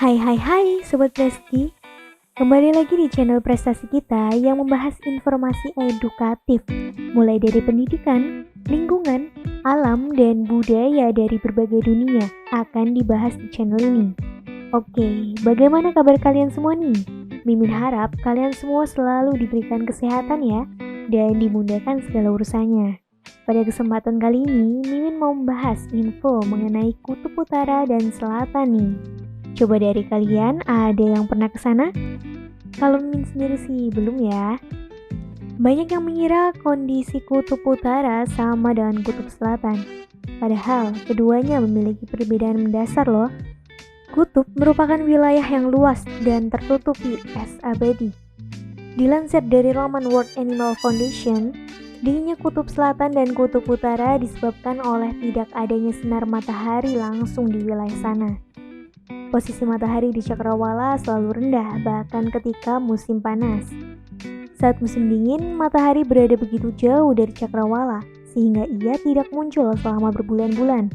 Hai Sobat Presti. Kembali lagi di channel prestasi kita yang membahas informasi edukatif mulai dari pendidikan, lingkungan, alam, dan budaya dari berbagai dunia akan dibahas di channel ini. Oke, bagaimana kabar kalian semua nih? Mimin harap kalian semua selalu diberikan kesehatan ya dan dimudahkan segala urusannya. Pada kesempatan kali ini, Mimin mau membahas info mengenai Kutub Utara dan Selatan nih. Coba dari kalian ada yang pernah ke sana? Kalau Mimin sendiri sih belum ya. Banyak yang mengira kondisi Kutub Utara sama dengan Kutub Selatan. Padahal keduanya memiliki perbedaan mendasar loh. Kutub merupakan wilayah yang luas dan tertutupi es abadi. Dilansir dari Roman World Animal Foundation, dinginnya Kutub Selatan dan Kutub Utara disebabkan oleh tidak adanya sinar matahari langsung di wilayah sana. Posisi matahari di cakrawala selalu rendah bahkan ketika musim panas. Saat musim dingin, matahari berada begitu jauh dari cakrawala sehingga ia tidak muncul selama berbulan-bulan.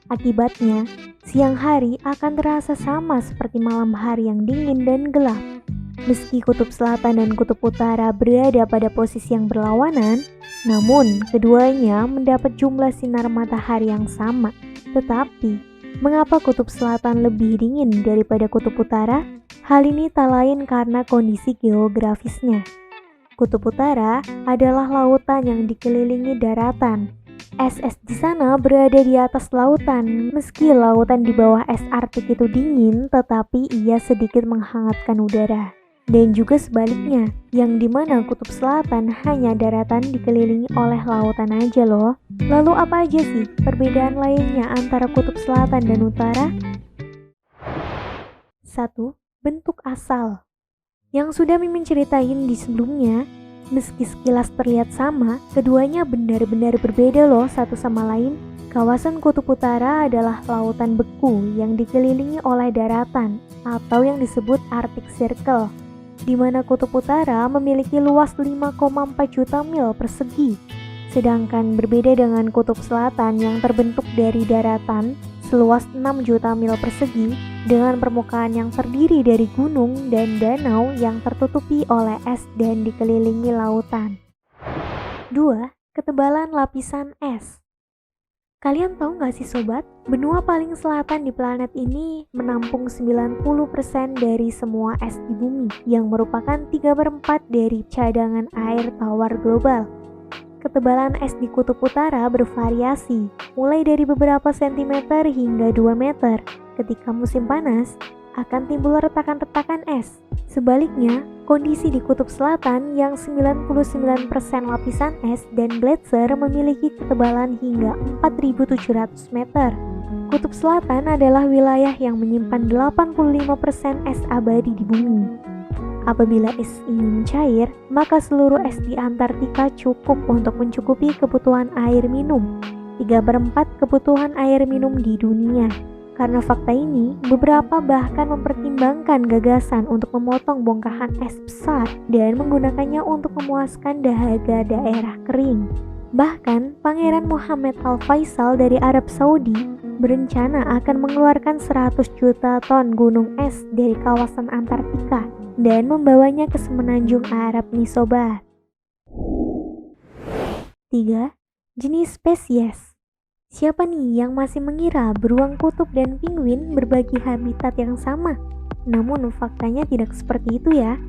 Akibatnya, siang hari akan terasa sama seperti malam hari yang dingin dan gelap. Meski Kutub Selatan dan Kutub Utara berada pada posisi yang berlawanan, namun keduanya mendapat jumlah sinar matahari yang sama. Tetapi, mengapa Kutub Selatan lebih dingin daripada Kutub Utara? Hal ini tak lain karena kondisi geografisnya. Kutub Utara adalah lautan yang dikelilingi daratan. Es di sana berada di atas lautan. Meski lautan di bawah es Arktik itu dingin, tetapi ia sedikit menghangatkan udara. Dan juga sebaliknya, yang dimana Kutub Selatan hanya daratan dikelilingi oleh lautan aja loh. Lalu apa aja sih perbedaan lainnya antara Kutub Selatan dan Utara? 1. Bentuk asal. Yang sudah Mimin ceritain di sebelumnya, meski sekilas terlihat sama, keduanya benar-benar berbeda loh satu sama lain. Kawasan Kutub Utara adalah lautan beku yang dikelilingi oleh daratan atau yang disebut Arctic Circle, di mana Kutub Utara memiliki luas 5,4 juta mil persegi. Sedangkan berbeda dengan Kutub Selatan yang terbentuk dari daratan seluas 6 juta mil persegi dengan permukaan yang terdiri dari gunung dan danau yang tertutupi oleh es dan dikelilingi lautan. 2. Ketebalan lapisan es. Kalian tahu gak sih sobat, benua paling selatan di planet ini menampung 90% dari semua es di bumi yang merupakan 3/4 dari cadangan air tawar global. Ketebalan es di Kutub Utara bervariasi, mulai dari beberapa sentimeter hingga 2 meter. Ketika musim panas, akan timbul retakan-retakan es. Sebaliknya, kondisi di Kutub Selatan yang 99% lapisan es dan gletser memiliki ketebalan hingga 4.700 meter. Kutub Selatan adalah wilayah yang menyimpan 85% es abadi di bumi. Apabila es ini mencair, maka seluruh es di Antartika cukup untuk mencukupi kebutuhan air minum, 3/4 kebutuhan air minum di dunia. Karena fakta ini, beberapa bahkan mempertimbangkan gagasan untuk memotong bongkahan es besar dan menggunakannya untuk memuaskan dahaga daerah kering. Bahkan, Pangeran Muhammad Al-Faisal dari Arab Saudi berencana akan mengeluarkan 100 juta ton gunung es dari kawasan Antartika dan membawanya ke semenanjung Arab nih sobat. 3. Jenis spesies. Siapa nih yang masih mengira beruang kutub dan penguin berbagi habitat yang sama? Namun faktanya tidak seperti itu ya.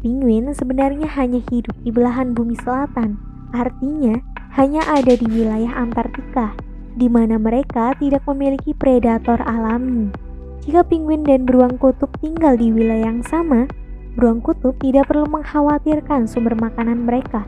Penguin sebenarnya hanya hidup di belahan bumi selatan, artinya hanya ada di wilayah Antartika, di mana mereka tidak memiliki predator alami. Jika penguin dan beruang kutub tinggal di wilayah yang sama, beruang kutub tidak perlu mengkhawatirkan sumber makanan mereka.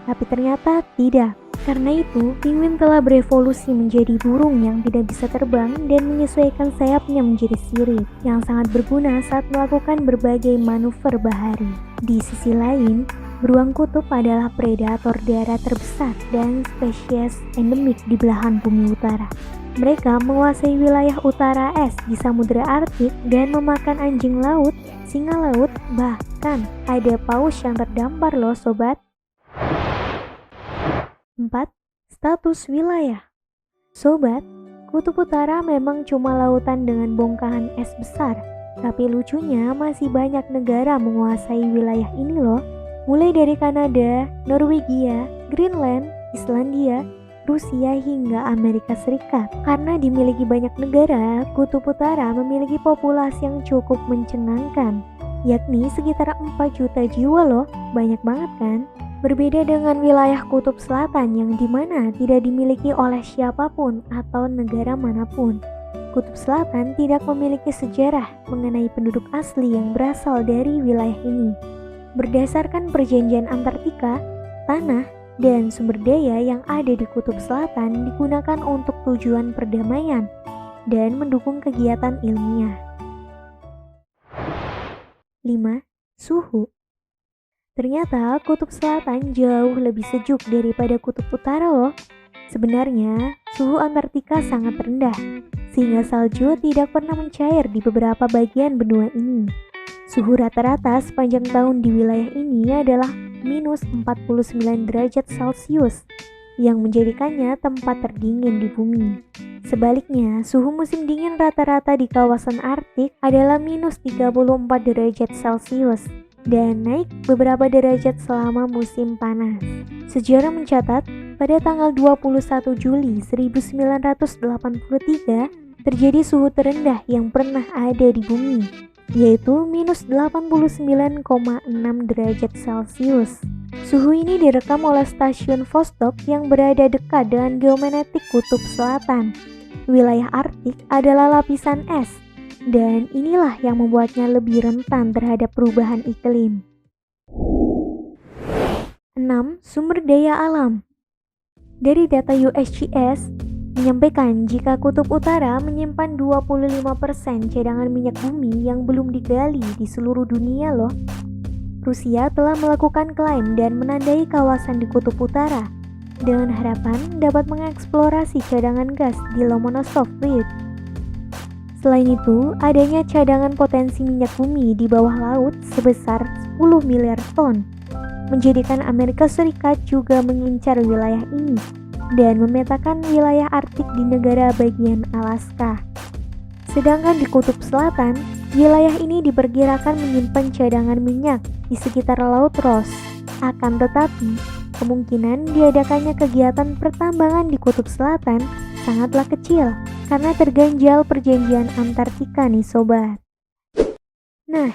Tapi ternyata tidak. Karena itu, penguin telah berevolusi menjadi burung yang tidak bisa terbang dan menyesuaikan sayapnya menjadi sirip yang sangat berguna saat melakukan berbagai manuver bahari. Di sisi lain, beruang kutub adalah predator darat terbesar dan spesies endemik di belahan bumi utara. Mereka menguasai wilayah utara es di Samudra Arktik dan memakan anjing laut, singa laut, bahkan ada paus yang terdampar loh sobat. 4. Status wilayah. Sobat, Kutub Utara memang cuma lautan dengan bongkahan es besar, Tapi lucunya masih banyak negara menguasai wilayah ini loh. Mulai dari Kanada, Norwegia, Greenland, Islandia, Rusia hingga Amerika Serikat. Karena dimiliki banyak negara, Kutub Utara memiliki populasi yang cukup mencengangkan, yakni sekitar 4 juta jiwa loh, banyak banget kan? Berbeda dengan wilayah Kutub Selatan yang dimana tidak dimiliki oleh siapapun atau negara manapun. Kutub Selatan tidak memiliki sejarah mengenai penduduk asli yang berasal dari wilayah ini. Berdasarkan perjanjian Antartika, tanah dan sumber daya yang ada di Kutub Selatan digunakan untuk tujuan perdamaian dan mendukung kegiatan ilmiah. 5. Suhu. Ternyata Kutub Selatan jauh lebih sejuk daripada Kutub Utara loh. Sebenarnya, suhu Antartika sangat rendah, sehingga salju tidak pernah mencair di beberapa bagian benua ini. Suhu rata-rata sepanjang tahun di wilayah ini adalah minus 49 derajat Celcius, yang menjadikannya tempat terdingin di bumi. Sebaliknya, suhu musim dingin rata-rata di kawasan Arktik adalah minus 34 derajat Celcius, dan naik beberapa derajat selama musim panas. Sejarah mencatat, pada tanggal 21 Juli 1983, terjadi suhu terendah yang pernah ada di bumi, yaitu minus 89,6 derajat Celcius. Suhu ini direkam oleh stasiun Vostok yang berada dekat dengan geomagnetik Kutub Selatan. Wilayah Arktik adalah lapisan es, dan inilah yang membuatnya lebih rentan terhadap perubahan iklim. 6. Sumber daya alam. Dari data USGS, menyampaikan jika Kutub Utara menyimpan 25% cadangan minyak bumi yang belum digali di seluruh dunia loh. Rusia telah melakukan klaim dan menandai kawasan di Kutub Utara dengan harapan dapat mengeksplorasi cadangan gas di Lomonosov Field. Selain itu, adanya cadangan potensi minyak bumi di bawah laut sebesar 10 miliar ton, menjadikan Amerika Serikat juga mengincar wilayah ini dan memetakan wilayah Arktik di negara bagian Alaska. Sedangkan di Kutub Selatan, wilayah ini diperkirakan menyimpan cadangan minyak di sekitar Laut Ross. Akan tetapi, kemungkinan diadakannya kegiatan pertambangan di Kutub Selatan sangatlah kecil karena terganjal perjanjian Antartika nih sobat. Nah,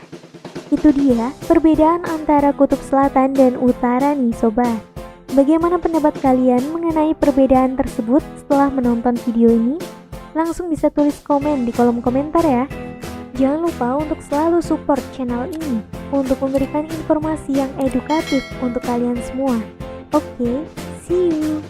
itu dia perbedaan antara Kutub Selatan dan Utara nih sobat. Bagaimana pendapat kalian mengenai perbedaan tersebut setelah menonton video ini? Langsung bisa tulis komen di kolom komentar ya. Jangan lupa untuk selalu support channel ini untuk memberikan informasi yang edukatif untuk kalian semua. Oke, see you!